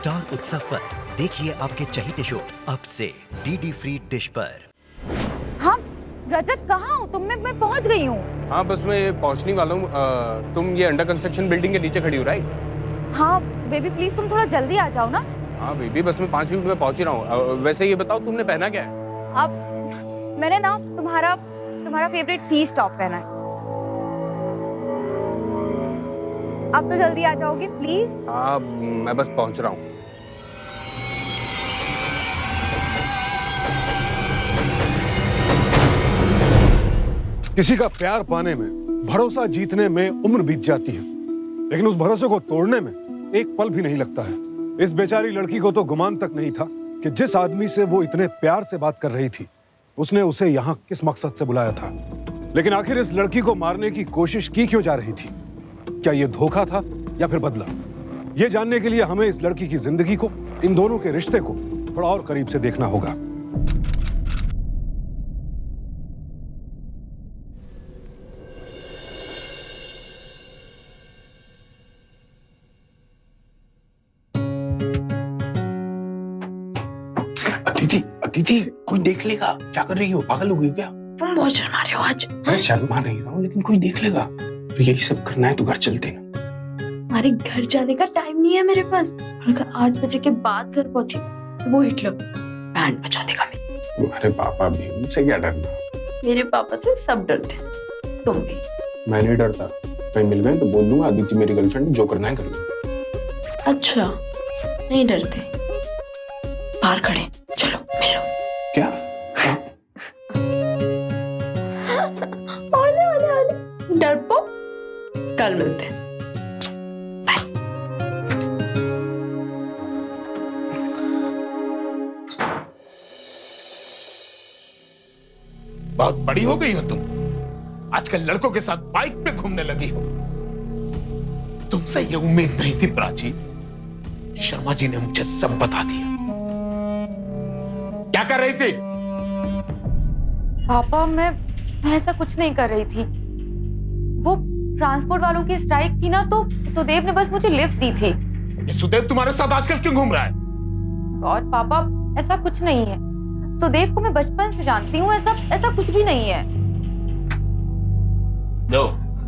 Star उत्सव पर देखिए आपके चहीते शोज अब से डीडी फ्री डिश पर। हाँ रजत कहाँ हो तुम? मैं पहुँच गई हूँ। हाँ बस मैं पहुंचने वाला हूँ। तुम ये अंडर कंस्ट्रक्शन बिल्डिंग के नीचे खड़ी हो, राइट? हाँ बेबी प्लीज तुम थोड़ा जल्दी आ जाओ ना। हाँ बेबी बस मैं 5 मिनट में पहुंच ही रहा हूँ। वैसे ये बताओ तुमने पहना क्या है? अब मैंने ना तुम्हारा फेवरेट टी टॉप पहना है। अब तो जल्दी आ जाओगे प्लीज। हाँ मैं बस पहुंच रहा हूँ। किसी का प्यार पाने में, भरोसा जीतने में उम्र बीत जाती है, लेकिन उस भरोसे को तोड़ने में एक पल भी नहीं लगता है। इस बेचारी लड़की को तो गुमान तक नहीं था कि जिस आदमी से वो इतने प्यार से बात कर रही थी उसने उसे यहाँ किस मकसद से बुलाया था। लेकिन आखिर इस लड़की को मारने की कोशिश की क्यों जा रही थी? क्या ये धोखा था या फिर बदला? ये जानने के लिए हमें इस लड़की की जिंदगी को, इन दोनों के रिश्ते को थोड़ा और करीब से देखना होगा। अदिति, कोई देख लेगा। क्या कर रही हो? पागल हो गई क्या? तुम बहुत शर्मा रहे हो आज। अरे शर्मा नहीं रहा हूँ, लेकिन कोई देख लेगा। तो यही सब करना है तो घर चलते हैं। हमारे घर जाने का टाइम नहीं है मेरे पास। और अगर 8 बजे के बाद घर पहुंची तो वो हिटलर बैंड बजा देगा। तुम्हारे पापा भी, मुझसे क्या डरना? मेरे पापा से सब डरते हैं, तुम भी। मैं नहीं डरता। मैं मिल गए तो बोल दूंगा अदिति मेरी गर्लफ्रेंड, जो करना है कर लो। अच्छा नहीं डरते? बाहर खड़े, चलो मिलो। क्या? ओले ओले ओले, डरपोक। कल मिलते हैं। बाय। बहुत बड़ी हो गई हो तुम। आजकल लड़कों के साथ बाइक पे घूमने लगी हो। तुमसे ये उम्मीद नहीं थी प्राची। शर्मा जी ने मुझे सब बता दिया। क्या कर रही थी? पापा मैं ऐसा कुछ नहीं कर रही थी। वो ट्रांसपोर्ट वालों की स्ट्राइक थी ना, तो सुदेव ने बस मुझे लिफ्ट दी थी। ये सुदेव तुम्हारे साथ आजकल क्यों घूम रहा है? और पापा ऐसा कुछ नहीं है। सुदेव को मैं बचपन से जानती हूँ। ऐसा कुछ भी नहीं है। दो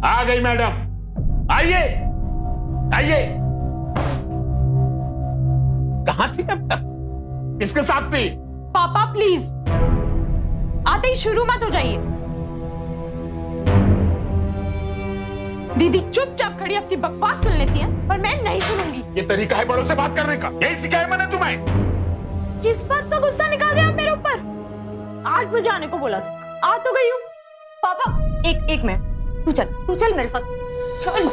आ गई मैडम। आइए आइए। कहां थी अब तक? किसके साथ थी? पापा प्लीज आते ही शुरू मत हो जाइए। दीदी चुपचाप खड़ी अपनी बकवास सुन लेती है, पर मैं नहीं सुनूंगी। ये तरीका है बड़ों से बात करने का? यही सिखाया मैंने तुम्हें। किस बात का गुस्सा निकाल रहे हैं आप मेरे ऊपर? 8 बजे आने को बोला था, आ तो गई हूँ। पापा एक मिनट, तू चल मेरे साथ चल।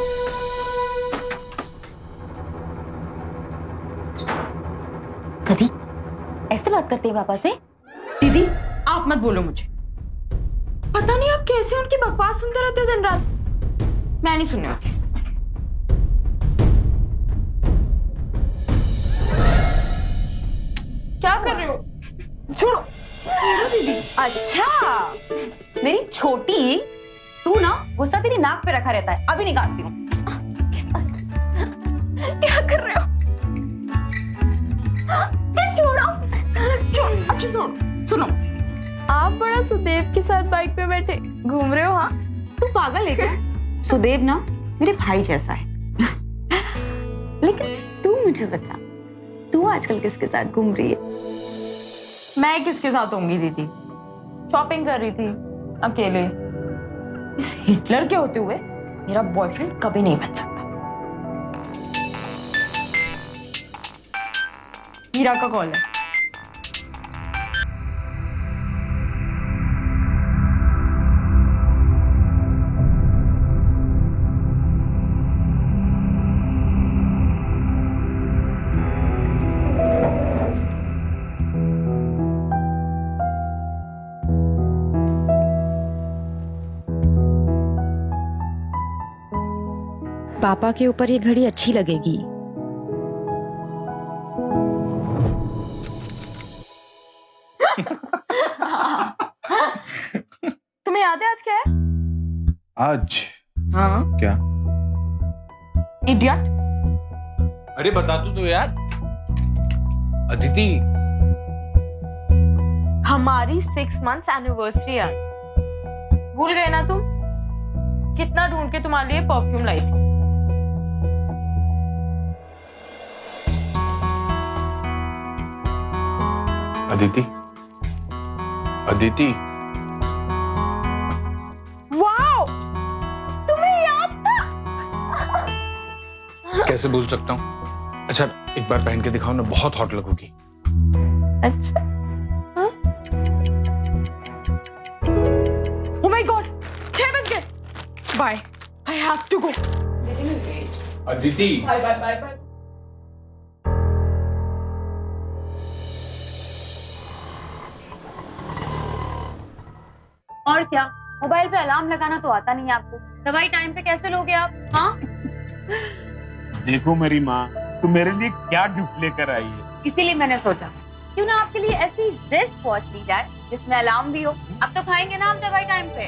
कभी ऐसे बात करते हैं पापा से? दीदी आप मत बोलो मुझे। पता नहीं आप कैसे उनकी बकवास सुनते रहते हो दिन रात। मैं नहीं सुनने वाली। क्या कर रहे हो? छोड़ो दीदी। अच्छा मेरी छोटी, तू ना गुस्सा तेरी नाक पे रखा रहता है, अभी निकालती हूँ। क्या कर रहे हो? छोड़ो। अच्छा सुनो, आप बड़ा सुदेव के साथ बाइक पे बैठे घूम रहे हो। हाँ तू पागल है क्या? सुदेव ना मेरे भाई जैसा है। लेकिन तू मुझे बता, तू आजकल किसके साथ घूम रही है? मैं किसके साथ होंगी दीदी? शॉपिंग कर रही थी अकेले। इस हिटलर के होते हुए मेरा बॉयफ्रेंड कभी नहीं बन सकता। हीरा का कॉल है। पापा के ऊपर ये घड़ी अच्छी लगेगी। तुम्हें याद है आज क्या है? आज? हाँ क्या? इडियट। अरे बता तू तो यार। अदिति, हमारी 6 months एनिवर्सरी यार, भूल गए ना तुम? कितना ढूंढ के तुम्हारे लिए परफ्यूम लाई थी। अदिति, अदिति, वाओ, तुम्हें याद था? कैसे भूल सकता हूँ? अच्छा एक बार पहन के दिखाओ ना, बहुत हॉट लगोगी। अच्छा, ओ माय गॉड, 6 बज गए। Bye, I have to go. Aditi, bye bye bye bye. और क्या, मोबाइल पे अलार्म लगाना तो आता नहीं है आपको। दवाई टाइम पे कैसे लोगे आप? हाँ, देखो मेरी माँ, तू मेरे लिए क्या गिफ्ट लेकर आई है। इसीलिए मैंने सोचा क्यों ना आपके लिए ऐसी रिस्ट वॉच ली जाए जिसमें अलार्म भी हो। अब तो खाएंगे ना आप दवाई टाइम पे।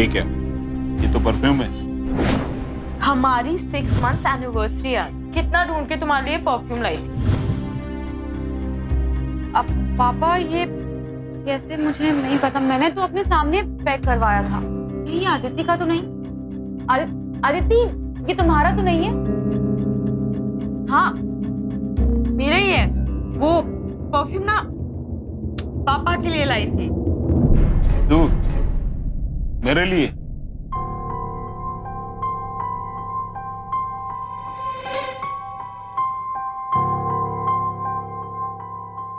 ये क्या? ये तो परफ्यूम है। हमारी 6 months एनिवर्सरी यार, कितना ढूंढ के तुम्हारे लिए परफ्यूम लाई थी। अब पापा ये कैसे, मुझे नहीं पता। मैंने तो अपने सामने पैक करवाया था। ये आदित्य का तो नहीं? आदित्य, ये तुम्हारा तो नहीं है? हाँ, मेरा ही है। वो परफ्यूम ना पापा के लिए लाई थी। तू मेरे लिए?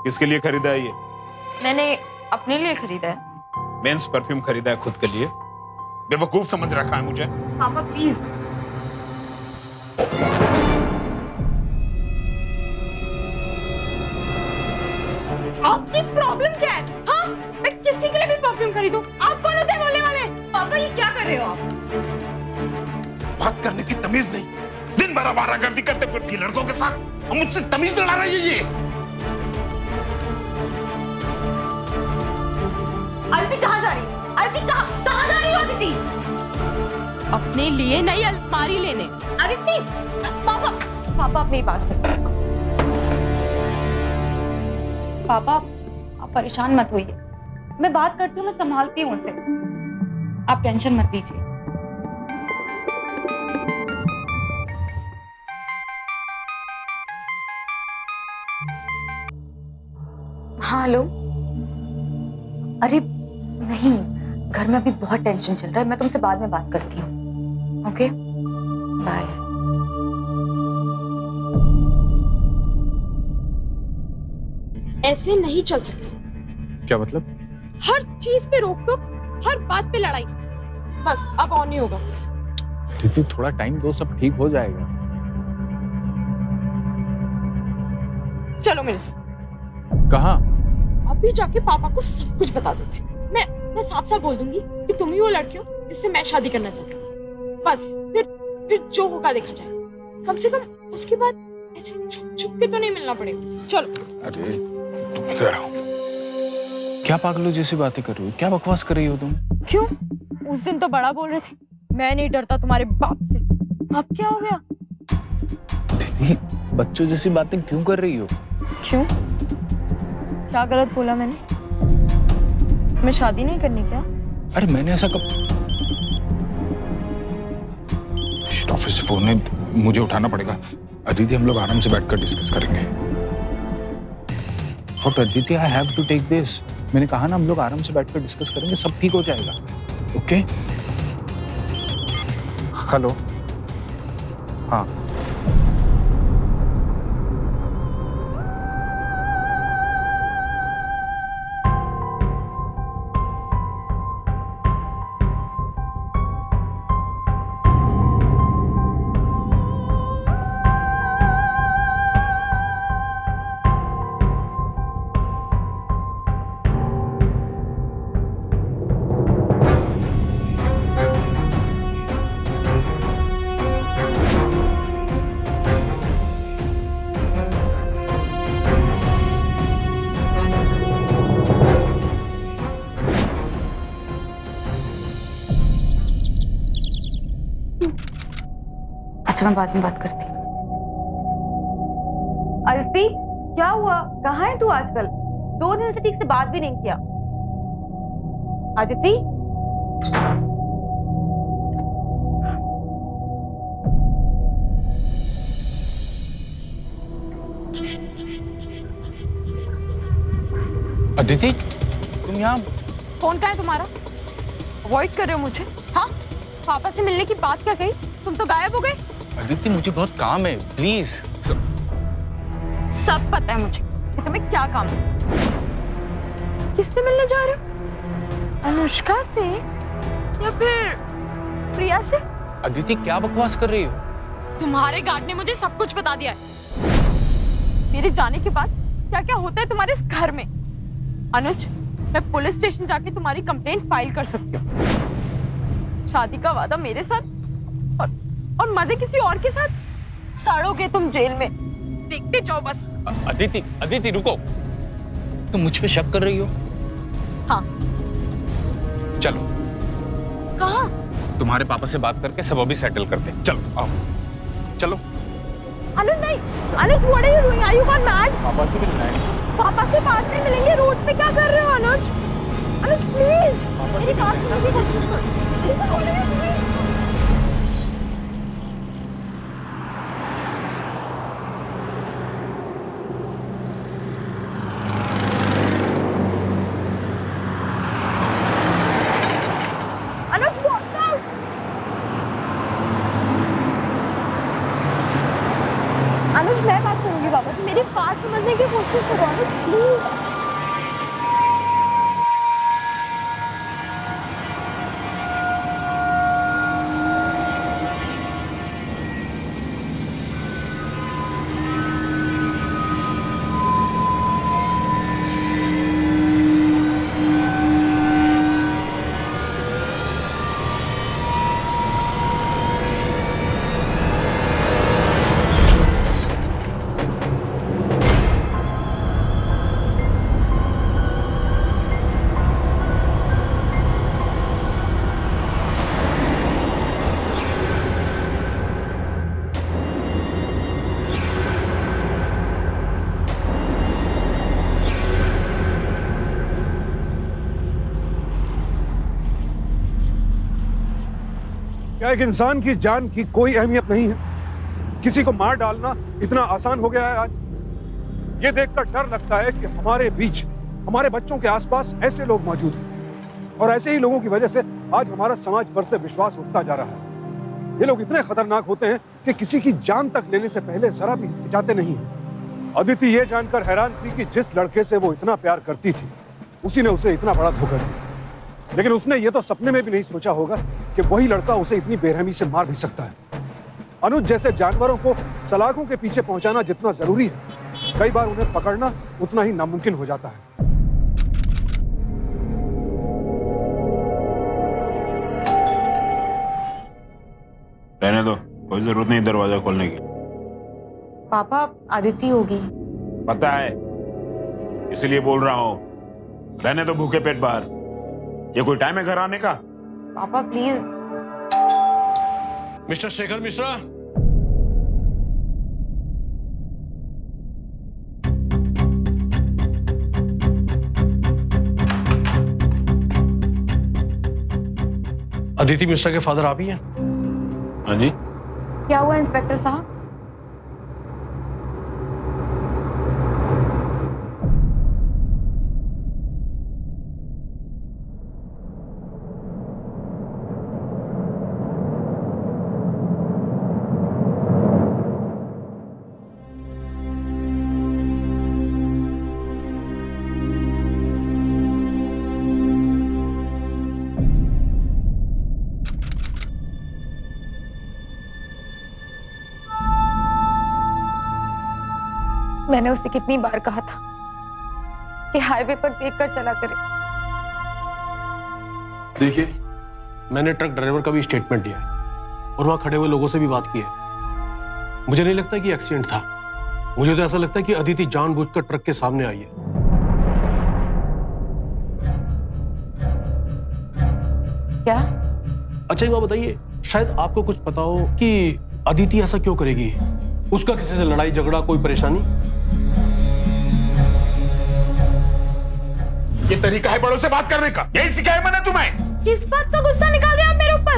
किसके लिए खरीदा है ये? मैंने अपने लिए खरीदा है। मेंस परफ्यूम खरीदा है खुद के लिए? बेवकूफ समझ रखा है मुझे? पापा प्लीज। आपकी प्रॉब्लम क्या है? हाँ, मैं किसी के लिए भी परफ्यूम खरीदूं, आप कौन होते हैं बोलने वाले? पापा ये क्या कर रहे हो आप? बात करने की तमीज नहीं। दिन भर आवारागर्दी करते फिरती लड़कों के साथ, और मुझसे तमीज लड़ा रही है ये। आदित्य कहाँ जा रही? आदित्य कहाँ जा रही हो आदित्य? अपने लिए नई अलमारी लेने। आदित्य, पापा आप मेरी बात सुनो। पापा आप परेशान मत होइए, मैं बात करती हूँ, मैं संभालती हूँ उसे। आप टेंशन मत लीजिए। हाँ हेलो। अरे नहीं, घर में अभी बहुत टेंशन चल रहा है, मैं तुमसे बाद में बात करती हूँ। Okay bye. ऐसे नहीं चल सकते। क्या मतलब? हर चीज पे रोक टोक, हर बात पे लड़ाई। बस अब ऑन नहीं होगा मुझसे। दीदी थोड़ा टाइम दो, सब ठीक हो जाएगा। चलो मेरे साथ। कहाँ? अभी जाके पापा को सब कुछ बता देते हैं। मैं साफ साफ बोल दूंगी कि तुम ही वो लड़की हो जिससे मैं शादी करना चाहती हूँ। बस फिर जो होगा देखा जाएगा। कम से कम उसके बाद ऐसे छुप छुप के तो नहीं मिलना पड़ेगा। चलो। अरे तुम कह रहा हो, क्या पागलों जैसी बातें कर रही हो? क्या बकवास कर रही हो तुम? क्यों? उस दिन तो बड़ा बोल रहे थे, मैं नहीं डरता तुम्हारे बाप से। अब क्या हो गया? दीदी बच्चों जैसी बातें क्यों कर रही हो? क्यों? क्या गलत बोला मैंने? मैं शादी नहीं करनी क्या? अरे मैंने ऐसा कब? शिट, ऑफिस से फोन है, मुझे उठाना पड़ेगा। अदिति हम लोग आराम से बैठकर डिस्कस करेंगे। और Aditi I have to take this. मैंने कहा ना हम लोग आराम से बैठकर डिस्कस करेंगे, सब ठीक हो जाएगा। ओके? हेलो? हाँ अच्छा मैं बाद में बात करती हूँ। अदिति क्या हुआ, कहाँ है तू आजकल? 2 दिन से ठीक से बात भी नहीं किया। अदिति अदिति तुम यहाँ? फोन कहाँ है तुम्हारा? अवॉइड कर रहे हो मुझे? हाँ, पापा से मिलने की बात क्या कही? तुम तो गायब हो गए। अदिति मुझे बहुत काम है, प्लीज। सब पता है मुझे कि तुम्हें क्या काम है। किससे मिलने जा रहे हो? अनुष्का से या फिर प्रिया से? अदिति क्या बकवास कर रही हो? तुम्हारे गार्ड ने मुझे सब कुछ बता दिया है। मेरे जाने के बाद क्या क्या होता है तुम्हारे इस घर में। अनुज, मैं पुलिस स्टेशन जाके तुम्हारी कंप्लेंट फाइल कर सकती हूँ। शादी का वादा मेरे साथ और मजे किसी और के साथ। सड़ोगे तुम जेल में, देखते जाओ बस। अदिति रुको, तुम मुझ पे शक कर रही हो? हाँ। चलो कहाँ? तुम्हारे पापा से बात करके सब अभी सेटल करते हैं। चलो आओ, चलो। अनुज नहीं, Anuj what are you doing? Are you gone mad? पापा से मिलना है। पापा से बाद में मिलेंगे, रोड पे क्या कर रहे हो अनुज? अनुज प्लीज मेरी बात सुनने की कोशिश करो। अनुज मैं बात करूंगी पापा से, मेरी बात समझने की कोशिश करो अनुज प्लीज। क्या एक इंसान की जान की कोई अहमियत नहीं है? किसी को मार डालना इतना आसान हो गया है आज। ये देखकर डर लगता है कि हमारे बीच, हमारे बच्चों के आसपास ऐसे लोग मौजूद हैं और ऐसे ही लोगों की वजह से आज हमारा समाज भर से विश्वास उठता जा रहा है। ये लोग इतने खतरनाक होते हैं कि किसी की जान तक लेने से पहले जरा भी हिचकिचाते नहीं हैं। अदिति ये जानकर हैरान थी कि जिस लड़के से वो इतना प्यार करती थी उसी ने उसे इतना बड़ा धोखा दिया, लेकिन उसने ये तो सपने में भी नहीं सोचा होगा कि वही लड़का उसे इतनी बेरहमी से मार भी सकता है। अनुज जैसे जानवरों को सलाखों के पीछे पहुंचाना जितना जरूरी है, कई बार उन्हें पकड़ना उतना ही नामुमकिन हो जाता है। रहने दो, कोई जरूरत नहीं दरवाजा खोलने की। पापा अदिति होगी। पता है, इसलिए बोल रहा हूँ, रहने दो भूखे पेट बाहर। ये कोई टाइम है घर आने का? पापा प्लीज। मिस्टर शेखर मिश्रा, अदिति मिश्रा के फादर आप ही हैं? हाँ जी। क्या हुआ इंस्पेक्टर साहब? मैंने उसे कितनी बार कहा था कि हाईवे पर देखकर चला करे। देखिए, मैंने ट्रक ड्राइवर का भी स्टेटमेंट लिया है और वहां खड़े हुए लोगों से भी बात की है। मुझे नहीं लगता कि एक्सीडेंट था। मुझे तो ऐसा लगता है कि अदिति जानबूझकर ट्रक के सामने आई है। क्या? अच्छा एक बात बताइए, शायद आपको कुछ पता हो कि अदिति ऐसा क्यों करेगी? उसका किसी से लड़ाई झगड़ा कोई परेशानी? ये तरीका है बड़ों से बात करने का? यही सिखाया मैंने तुम्हें? किस बात का गुस्सा निकाल रहे हो आप मेरे ऊपर?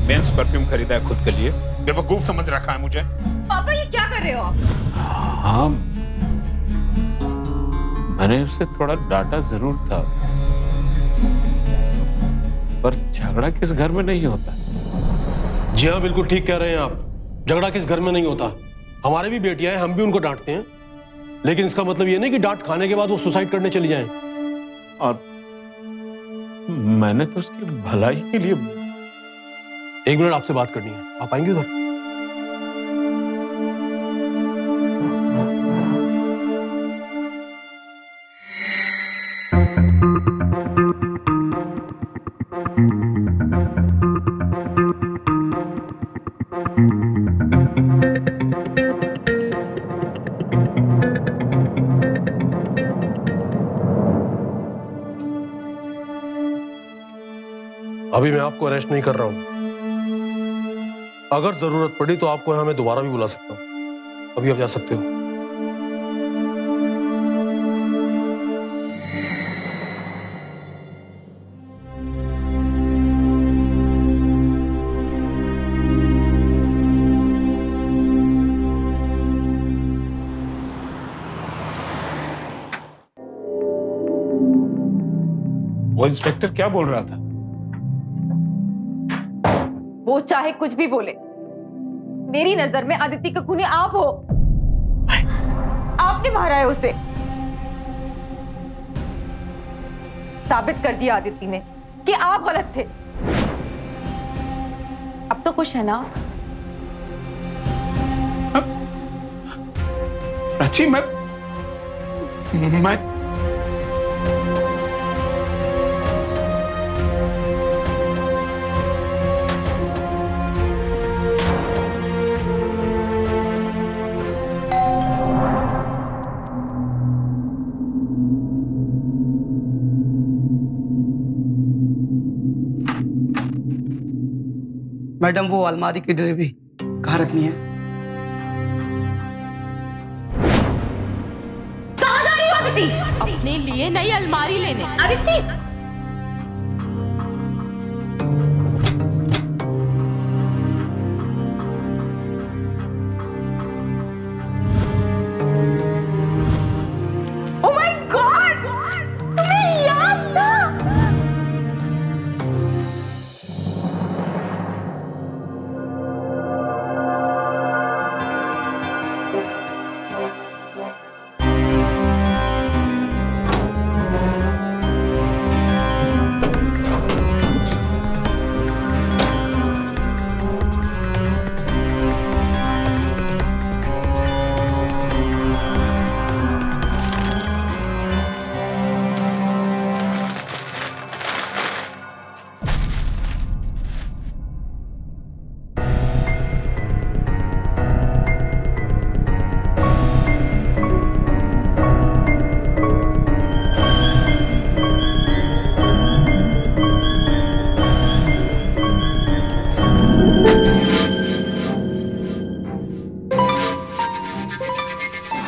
मेंस परफ्यूम खरीदा है खुद के लिए, बेवकूफ समझ रखा है मुझे। पापा ये क्या कर रहे हो आप? हाँ, मैंने उसे थोड़ा डांटा जरूर था, पर झगड़ा किस घर में नहीं होता। जी हाँ, बिल्कुल ठीक कह रहे हैं आप। झगड़ा किस घर में नहीं होता। हमारे भी बेटियां हैं, हम भी उनको डांटते हैं, लेकिन इसका मतलब ये नहीं कि डांट खाने के बाद वो सुसाइड करने चली जाएं। और मैंने तो उसकी भलाई के लिए। 1 मिनट, आपसे बात करनी है, आप आएंगे उधर? अभी मैं आपको अरेस्ट नहीं कर रहा हूं। अगर जरूरत पड़ी तो आपको यहां मैं दोबारा भी बुला सकता हूं। अभी आप जा सकते हो। वो इंस्पेक्टर क्या बोल रहा था? वो चाहे कुछ भी बोले, मेरी नजर में अदिति का खूनी आप हो। आपने मारा है उसे। साबित कर दिया अदिति ने कि आप गलत थे। अब तो खुश है ना? प्राची, मैं मैडम वो अलमारी की डिलीवरी कहाँ रखनी है? कहाँ जा रही हो अदिति? अपने लिए नई अलमारी लेने। अदिति ओह माय गॉड, तुम्हें याद था?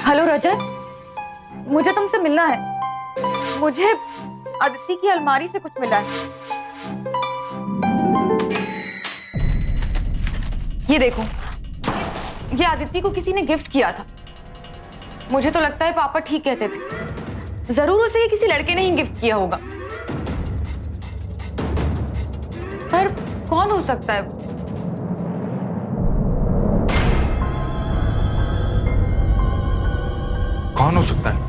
हेलो रजत, मुझे तुमसे मिलना है। मुझे अदिति की अलमारी से कुछ मिला है। ये देखो, ये अदिति को किसी ने गिफ्ट किया था। मुझे तो लगता है पापा ठीक कहते थे, जरूर उसे ये किसी लड़के ने ही गिफ्ट किया होगा। पर कौन हो सकता है? कौन हो सकता है?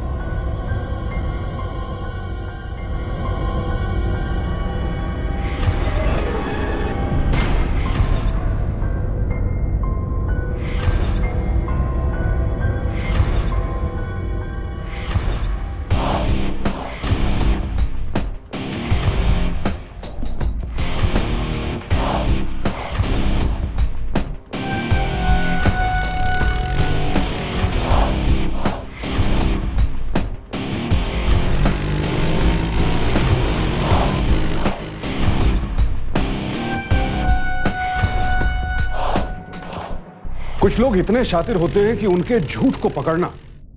कुछ लोग इतने शातिर होते हैं कि उनके झूठ को पकड़ना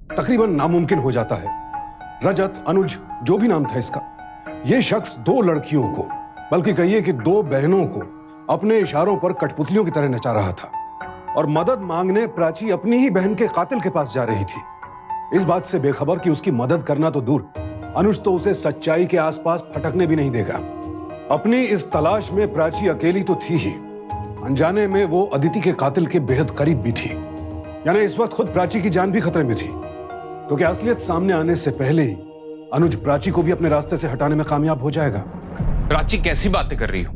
तकरीबन नामुमकिन हो जाता है। रजत, अनुज, जो भी नाम था इसका, ये शख्स 2 लड़कियों को, बल्कि कहिए कि 2 बहनों को अपने इशारों पर कठपुतलियों की तरह नचा रहा था। और मदद मांगने प्राची अपनी ही बहन के कातिल के पास जा रही थी, इस बात से बेखबर कि उसकी मदद करना तो दूर, अनुज तो उसे सच्चाई के आसपास फटकने भी नहीं देगा। अपनी इस तलाश में प्राची अकेली तो थी ही, अनजाने में वो अदिति के कातिल के बेहद करीब भी थी। यानी इस वक्त खुद प्राची की जान भी खतरे में थी। तो क्या असलियत सामने आने से पहले ही अनुज प्राची को भी अपने रास्ते से हटाने में कामयाब हो जाएगा? प्राची कैसी बातें कर रही हो?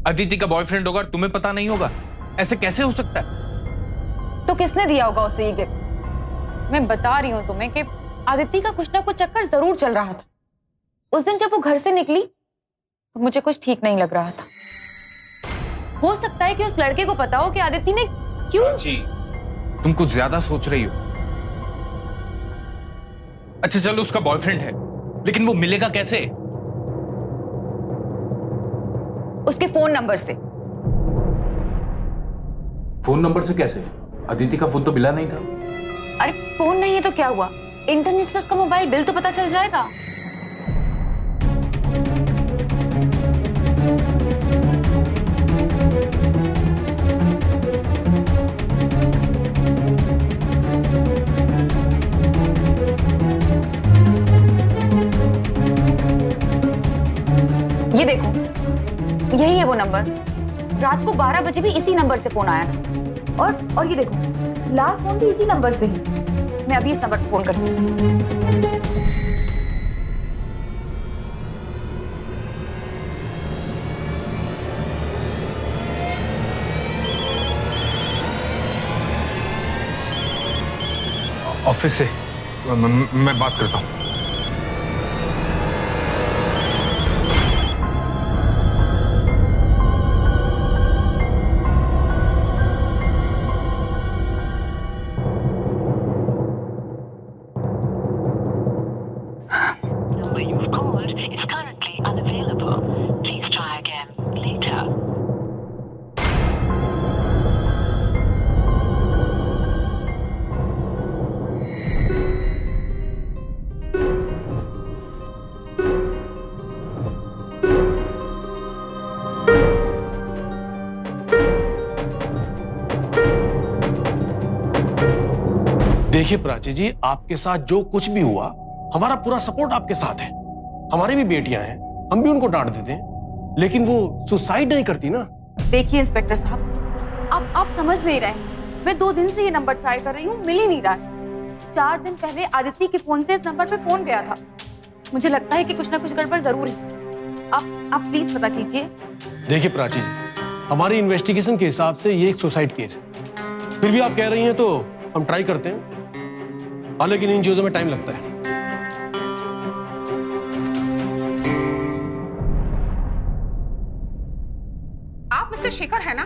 अदिति का बॉयफ्रेंड होगा, तुम्हें पता नहीं होगा? ऐसे कैसे हो सकता है? तो किसने दिया होगा उसे ये गिफ्ट? मैं बता रही हूँ तुम्हें कि आदिति का कुछ ना कुछ चक्कर जरूर चल रहा था। उस दिन जब वो घर से निकली तो मुझे कुछ ठीक नहीं लग रहा था। हो सकता है कि उस लड़के को पता हो कि आदिति ने क्यों। प्राची, तुम कुछ ज्यादा सोच रही हो। अच्छा चलो उसका बॉयफ्रेंड है, लेकिन वो मिलेगा कैसे? उसके फोन नंबर से। फोन नंबर से कैसे? अदिति का फोन तो मिला नहीं था। अरे फोन नहीं है तो क्या हुआ, इंटरनेट से उसका मोबाइल बिल तो पता चल जाएगा। ये देखो, यही है वो नंबर। रात को 12 बजे भी इसी नंबर से फोन आया था। और ये देखो, लास्ट फोन भी इसी नंबर से ही। मैं अभी इस नंबर पर फोन करती हूँ। ऑफिस से मैं बात करता हूँ। देखिए प्राची जी, आपके साथ जो कुछ भी हुआ, हमारा पूरा सपोर्ट आपके साथ है। हमारी भी बेटियां हैं, हम भी उनको डांट देते हैं, लेकिन वो सुसाइड नहीं करती ना। देखिए इंस्पेक्टर साहब, आप समझ नहीं रहे। मैं 2 दिन से ये नंबर ट्राई कर रही हूँ, मिल ही नहीं रहा है। 4 दिन पहले आदिति के फोन से इस नंबर पे फोन गया था। मुझे लगता है कि कुछ ना कुछ गड़बड़ जरूर है। आप प्लीज पता कीजिए। देखिए प्राची जी, हमारी इन्वेस्टिगेशन के हिसाब से ये एक सुसाइड केस है। फिर भी आप कह रही हैं तो हम ट्राई करते हैं, लेकिन इन चीजों में टाइम लगता है। आप मिस्टर शेखर है ना?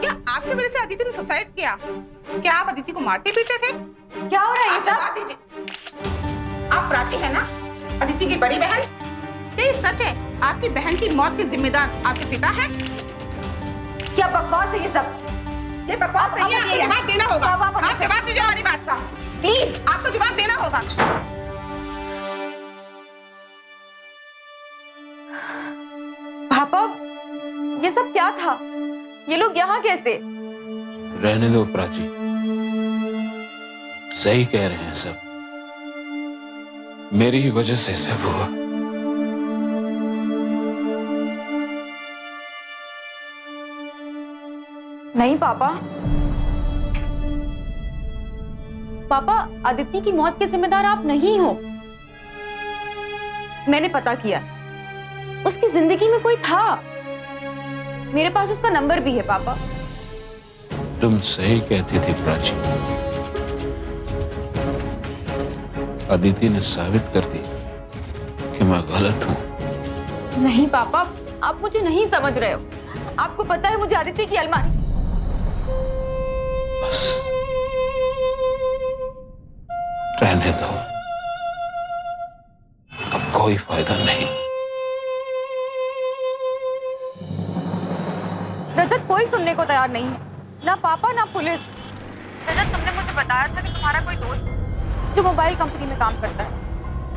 क्या आपकी वजह से अदिति ने सुसाइड किया? क्या आप अदिति को मारते पीटे थे? क्या हो रहा है ये बता दीजिए। आप प्राची है ना, अदिति की बड़ी बहन? क्या ये सच है? आपकी बहन की मौत के जिम्मेदार आपके पिता हैं? क्या बकवास है ये सब? ये बकवास नहीं है, आपको जवाब देना होगा। आप जवाब दीजिए हमारी बात का। प्लीज, आपको जवाब देना होगा। पापा, ये सब क्या था? ये लोग यहाँ कैसे? रहने दो प्राची, सही कह रहे हैं सब। मेरी ही वजह से सब हुआ। नहीं पापा, पापा आदिति की मौत के जिम्मेदार आप नहीं हो। मैंने पता किया, उसकी जिंदगी में कोई था। मेरे पास उसका नंबर भी है पापा। तुम सही कहती थी प्राची, अदिति ने साबित कर दी कि मैं गलत हूं। नहीं पापा, आप मुझे नहीं समझ रहे हो। आपको पता है मुझे आदिति की अलमारी। बस रहने दो, अब कोई फायदा नहीं। रजत कोई सुनने को तैयार नहीं है, ना पापा ना पुलिस। रजत, तुमने मुझे बताया था कि तुम्हारा कोई दोस्त है जो मोबाइल कंपनी में काम करता है।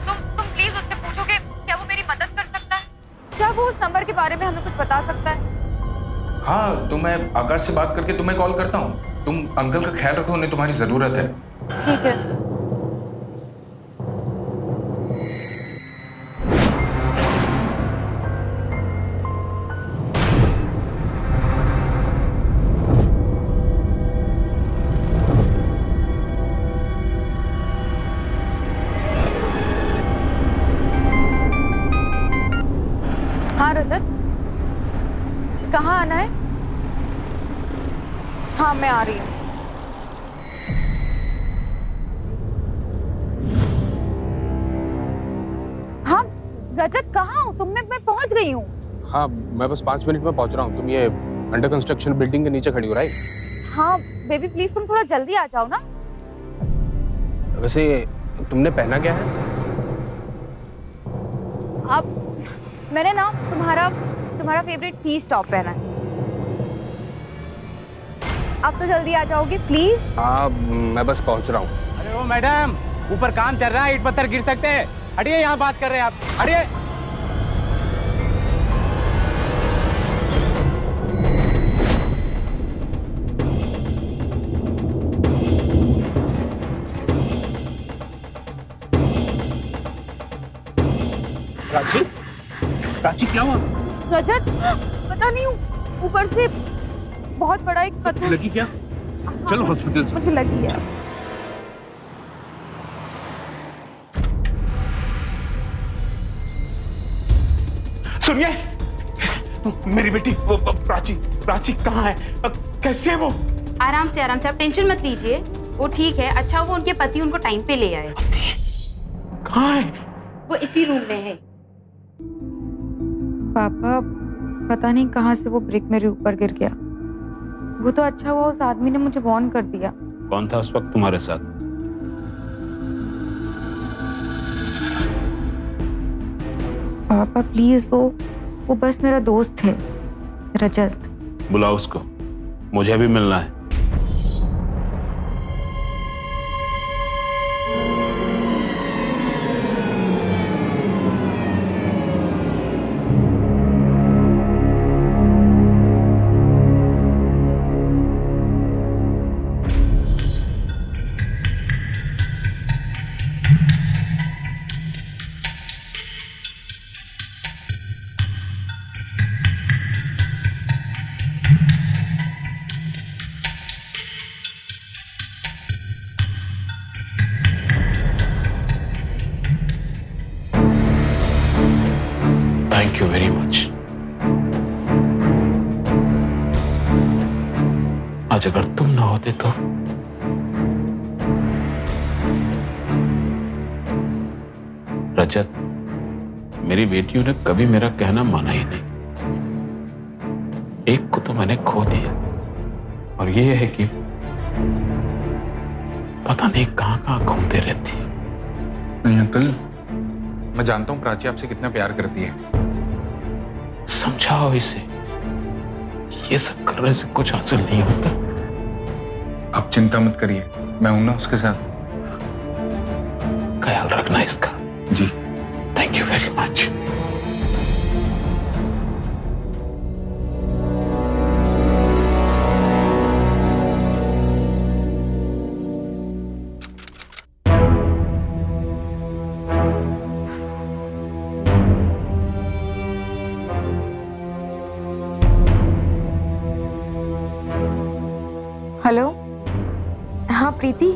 तुम प्लीज उससे पूछो कि क्या वो मेरी मदद कर सकता है, क्या वो उस नंबर के बारे में हमें कुछ बता सकता है। हाँ, तो मैं आकाश से बात करके तुम्हें कॉल करता हूँ। तुम अंकल का ख्याल रखो, उन्हें तुम्हारी जरूरत है। ठीक है। हाँ रजत, कहाँ आना है? हाँ मैं आ रही हूँ। हाँ रजत, कहाँ हूँ तुम? मैं पहुंच गई हूँ। हाँ, मैं बस 5 मिनट में पहुंच रहा हूँ। तुम ये अंडर कंस्ट्रक्शन बिल्डिंग के नीचे खड़ी हो, राइट? हाँ बेबी प्लीज तुम थोड़ा जल्दी आ जाओ ना। वैसे तुमने पहना क्या है? अब मैंने ना तुम्हारा फेवरेट पीस टॉप पहना है। आप तो जल्दी आ जाओगे प्लीज। हाँ, मैं बस पहुंच रहा हूँ। अरे वो मैडम, ऊपर काम चल रहा है, ईंट पत्थर गिर सकते हैं। हटिए, यहाँ बात कर रहे हैं आप, हटिए। प्राची, प्राची क्या हुआ? रजत, पता नहीं ऊपर से बहुत बड़ा एक पत्थर लगी क्या? चलो हॉस्पिटल। मुझे लगी है। सुनिए, मेरी बेटी प्राची कहाँ है? कैसे है वो? आराम से आप टेंशन मत लीजिए, वो ठीक है। अच्छा वो उनके पति उनको टाइम पे ले आए। कहाँ है? वो इसी रूम में है। पापा पता नहीं कहाँ से वो ब्रिक मेरे ऊपर गिर गया। वो तो अच्छा हुआ उस आदमी ने मुझे वार्न कर दिया। कौन था उस वक्त तुम्हारे साथ? पापा प्लीज, वो बस मेरा दोस्त है रजत। बुलाओ उसको, मुझे भी मिलना है। Thank you very much. आज अगर तुम ना होते तो रजत, मेरी बेटियों ने कभी मेरा कहना माना ही नहीं। एक को तो मैंने खो दिया, और ये है कि पता नहीं कहां कहां घूमते रहती है। नहीं अंकल, मैं जानता हूँ प्राची आपसे कितना प्यार करती है। समझाओ इसे कि ये सब करने से कुछ हासिल नहीं होता। आप चिंता मत करिए, मैं हूं ना उसके साथ। ख्याल रखना इसका। जी thank you very much. Hello, हाँ प्रीति,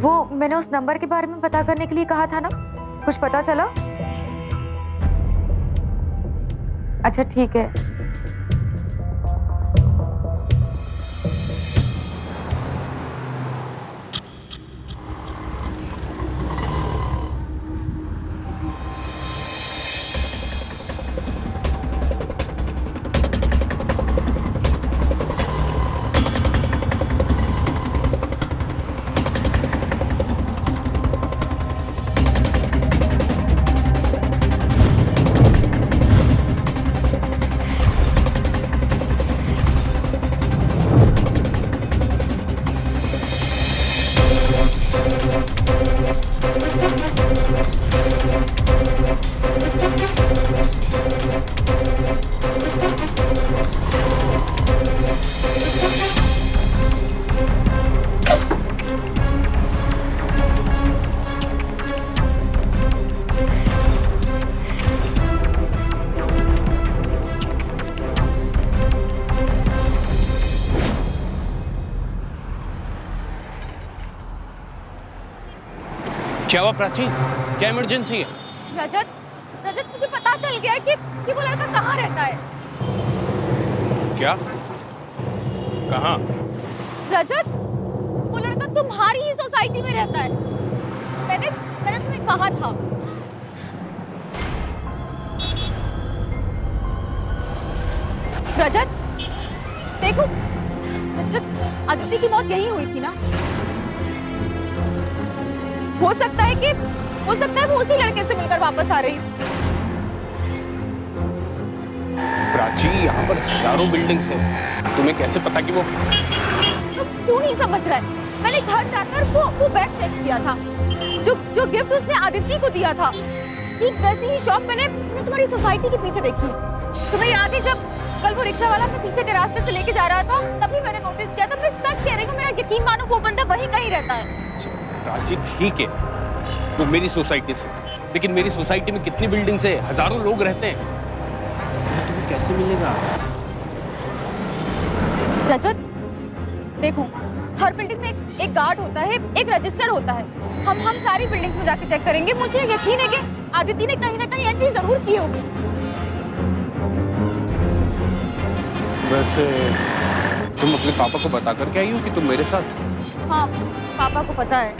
वो मैंने उस नंबर के बारे में पता करने के लिए कहा था ना, कुछ पता चला? अच्छा ठीक है। क्या हुआ प्राची? क्या इमरजेंसी है? रजत, रजत मुझे पता चल गया है कि वो लड़का कहाँ रहता है। क्या? कहाँ? रजत, वो लड़का तुम्हारी ही सोसाइटी में रहता है। मैंने तुम्हें कहा था। रजत, देखो, रजत, अदिति की मौत यही हुई थी ना? हो सकता है वो उसी लड़के से मिलकर वापस आ रही। प्राची, यहाँ पर हजारों बिल्डिंग्स हैं। तुम्हें कैसे पता कि वो? तो क्यों नहीं समझ रहा है? मैंने घर जाकर वो बैग चेक किया था, जो गिफ्ट उसने आदित्य को दिया था। ठीक वैसी ही शॉप मैंने तुम्हारी सोसाइटी के पीछे देखी है। तुम्हें याद है जब कल वो रिक्शा वाला अपने पीछे के रास्ते से लेके जा रहा था, तभी मैंने नोटिस किया था। मैं सच कह रही हूँ, मेरा यकीन मानो वो बंदा वहीं कहीं रहता है। प्राची ठीक है, वो मेरी सोसाइटी से, लेकिन मेरी सोसाइटी में कितनी बिल्डिंग्स है, हजारों लोग रहते हैं। तुम्हें कैसे मिलेगा? रजत, देखो, हर बिल्डिंग में एक गार्ड होता है, एक रजिस्टर होता है। हम सारी बिल्डिंग्स में जाके चेक करेंगे। मुझे यकीन है कि आदिति ने कहीं ना कहीं एंट्री जरूर की होगी। वैसे तुम अपने पापा को बता कर के आई हो कि तुम मेरे साथ? हाँ, पापा को पता है।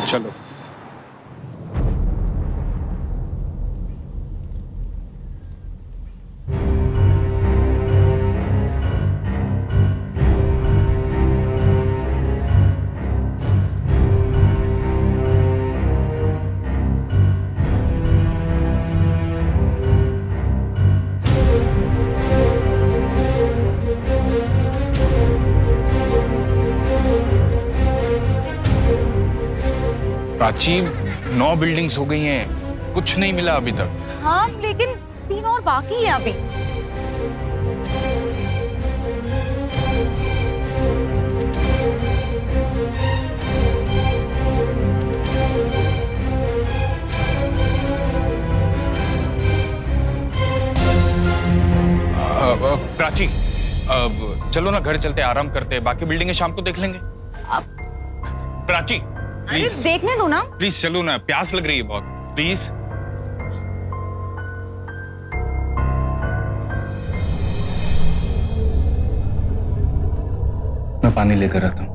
चलो। प्राची, 9 बिल्डिंग्स हो गई हैं, कुछ नहीं मिला अभी तक। हाँ, लेकिन 3 और बाकी है अभी। प्राची, अब चलो ना, घर चलते आराम करते, बाकी बिल्डिंगें शाम को देख लेंगे। प्राची अरे देखने दो ना। प्लीज चलो ना, प्यास लग रही है बहुत, प्लीज। मैं पानी लेकर आता हूँ।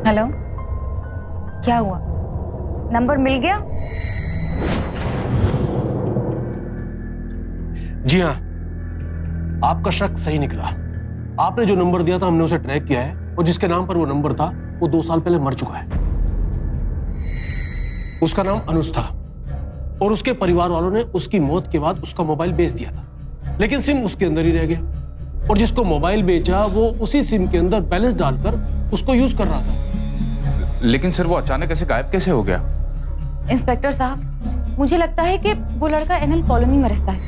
हेलो, क्या हुआ? नंबर मिल गया? जी हाँ, आपका शक सही निकला। आपने जो नंबर दिया था हमने उसे ट्रैक किया है, और जिसके नाम पर वो नंबर था वो 2 साल पहले मर चुका है। उसका नाम अनुज था, और उसके परिवार वालों ने उसकी मौत के बाद उसका मोबाइल बेच दिया था, लेकिन सिम उसके अंदर ही रह गया, और जिसको मोबाइल बेचा वो उसी सिम के अंदर बैलेंस डालकर उसको यूज कर रहा था। लेकिन सर, वो अचानक ऐसे गायब कैसे हो गया? इंस्पेक्टर साहब, मुझे लगता है कि वो लड़का एनएल कॉलोनी में रहता है।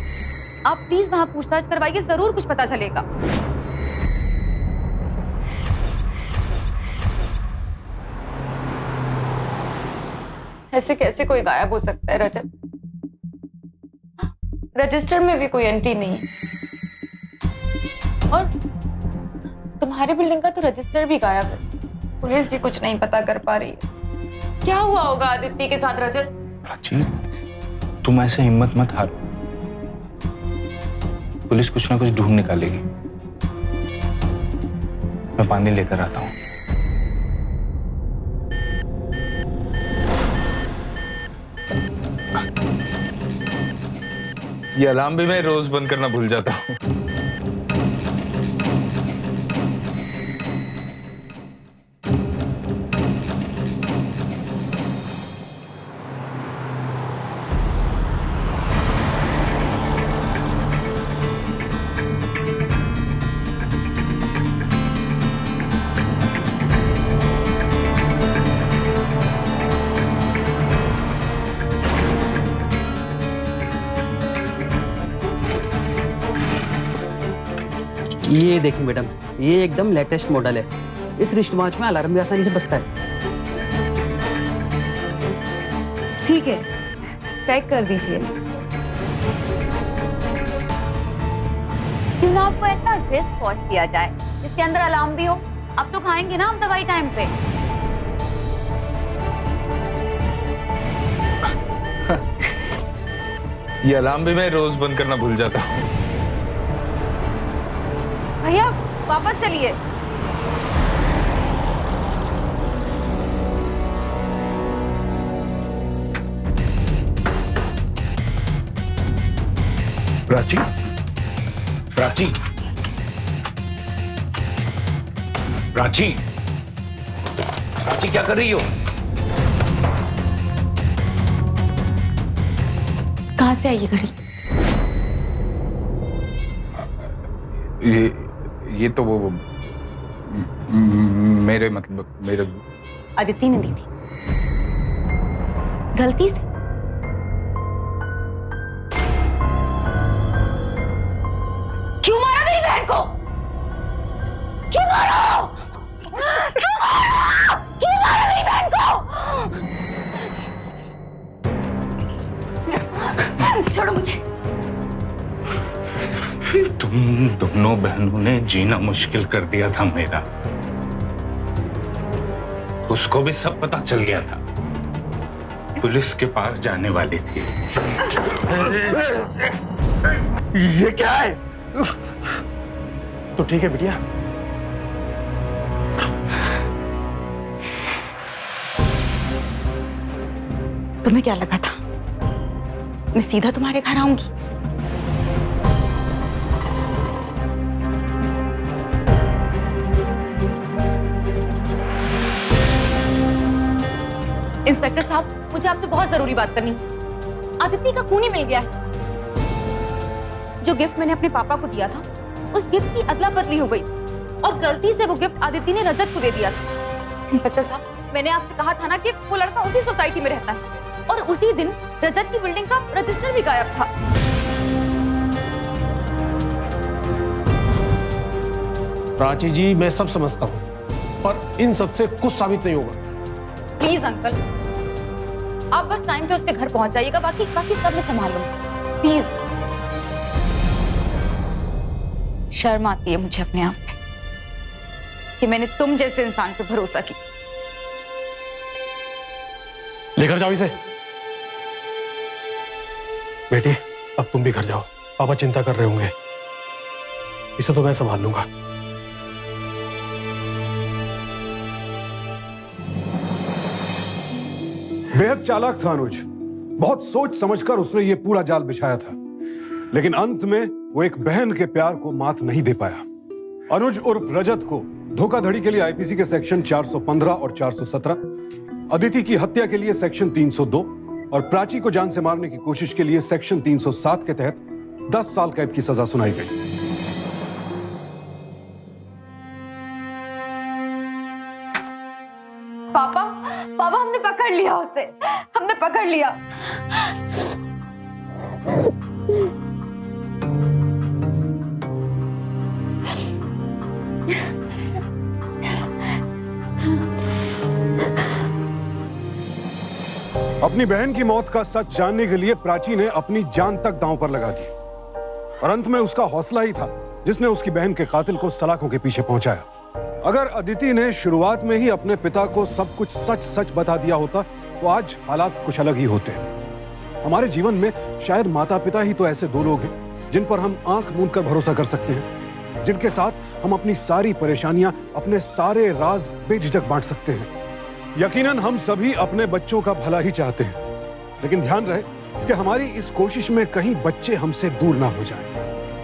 आप प्लीज वहां पूछताछ करवाइए, जरूर कुछ पता चलेगा। ऐसे कैसे कोई गायब हो सकता है रजत? रजिस्टर में भी कोई एंट्री नहीं है, और तुम्हारी बिल्डिंग का तो रजिस्टर भी गायब है। पुलिस भी कुछ नहीं पता कर पा रही है। क्या हुआ होगा आदित्य के साथ रजत? प्राची, तुम ऐसे हिम्मत मत हारो, पुलिस कुछ ना कुछ ढूंढ निकालेगी। मैं पानी लेकर आता हूँ। ये अलार्म भी मैं रोज बंद करना भूल जाता हूँ। ये देखिए मैडम, ये एकदम लेटेस्ट मॉडल है। इस रिस्ट वॉच में अलार्म भी आसानी से बजता है। ठीक है, पैक कर दीजिए। क्यों ना आपको ऐसा ड्रेस वॉश दिया जाए जिसके अंदर अलार्म भी हो। अब तो खाएंगे ना हम दवाई टाइम पे। ये अलार्म भी मैं रोज बंद करना भूल जाता हूँ। भैया वापस चलिए। प्राची, प्राची, प्राची, प्राची क्या कर रही हो? कहाँ से आई ये घड़ी? ये तो वो मेरे मतलब मेरे अदिति ने दी थी गलती से। क्यों मारा मेरी बहन को? क्यों मारा? क्यों मारा? क्यों मारा मेरी बहन को? छोड़ो मुझे। तुम दोनों बहनों ने जीना मुश्किल कर दिया था मेरा। उसको भी सब पता चल गया था। पुलिस के पास जाने वाली थी। ये क्या है? तो ठीक है बिटिया, तुम्हें क्या लगा था मैं सीधा तुम्हारे घर आऊंगी? इंस्पेक्टर साहब, मुझे आपसे बहुत जरूरी बात करनी है। आदित्य का खूनी मिल गया है। जो गिफ्ट मैंने अपने पापा को दिया था, उस गिफ्ट की अदला बदली हो गई और गलती से वो गिफ्ट आदित्य ने रजत को दे दिया था। इंस्पेक्टर साहब, मैंने आपसे कहा था ना कि वो लड़का उसी सोसाइटी में रहता है और उसी दिन रजत की बिल्डिंग का रजिस्टर भी गायब था। प्राची जी, मैं सब समझता हूँ, पर इन सब से कुछ साबित नहीं होगा। प्लीज अंकल, आप बस टाइम पे उसके घर पहुंच जाइएगा, बाकी सब मैं संभाल लूंगा। प्लीज। शर्म आती है मुझे अपने आप पे कि मैंने तुम जैसे इंसान पे भरोसा किया। लेकर जाओ इसे। बेटी, अब तुम भी घर जाओ। पापा चिंता कर रहे होंगे। इसे तो मैं संभाल लूंगा। बेहद चालाक था अनुज। बहुत सोच समझकर उसने ये पूरा जाल बिछाया था, लेकिन अंत में वो एक बहन के प्यार को मात नहीं दे पाया। अनुज उर्फ रजत को धोखाधड़ी के लिए आईपीसी के सेक्शन 415 और 417, अदिति की हत्या के लिए सेक्शन 302 और प्राची को जान से मारने की कोशिश के लिए सेक्शन 307 के तहत 10 साल कैद की सजा सुनाई गई। पापा, पापा, हमने पकड़ लिया उसे। हमने पकड़ लिया। अपनी बहन की मौत का सच जानने के लिए प्राची ने अपनी जान तक दांव पर लगा दी और अंत में उसका हौसला ही था जिसने उसकी बहन के कातिल को सलाखों के पीछे पहुंचाया। अगर अदिति ने शुरुआत में ही अपने पिता को सब कुछ सच सच बता दिया होता तो आज हालात कुछ अलग ही होते। हमारे जीवन में शायद माता पिता ही तो ऐसे दो लोग हैं जिन पर हम आंख मूंद कर भरोसा कर सकते हैं, जिनके साथ हम अपनी सारी परेशानियां, अपने सारे राज बेझिझक बांट सकते हैं। यकीनन हम सभी अपने बच्चों का भला ही चाहते हैं, लेकिन ध्यान रहे कि हमारी इस कोशिश में कहीं बच्चे हमसे दूर ना हो जाएं,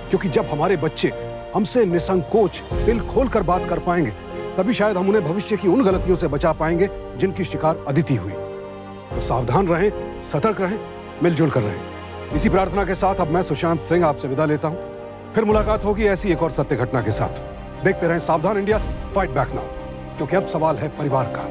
क्योंकि जब हमारे बच्चे हमसे निसंकोच दिल खोलकर बात कर पाएंगे, तभी शायद हम उन्हें भविष्य की उन गलतियों से बचा पाएंगे जिनकी शिकार अदिति हुई। तो सावधान रहें, सतर्क रहें, मिलजुल कर रहें। इसी प्रार्थना के साथ अब मैं सुशांत सिंह आपसे विदा लेता हूं। फिर मुलाकात होगी ऐसी एक और सत्य घटना के साथ। देखते रहें सावधान इंडिया, फाइट बैक नाउ, क्योंकि अब सवाल है परिवार का।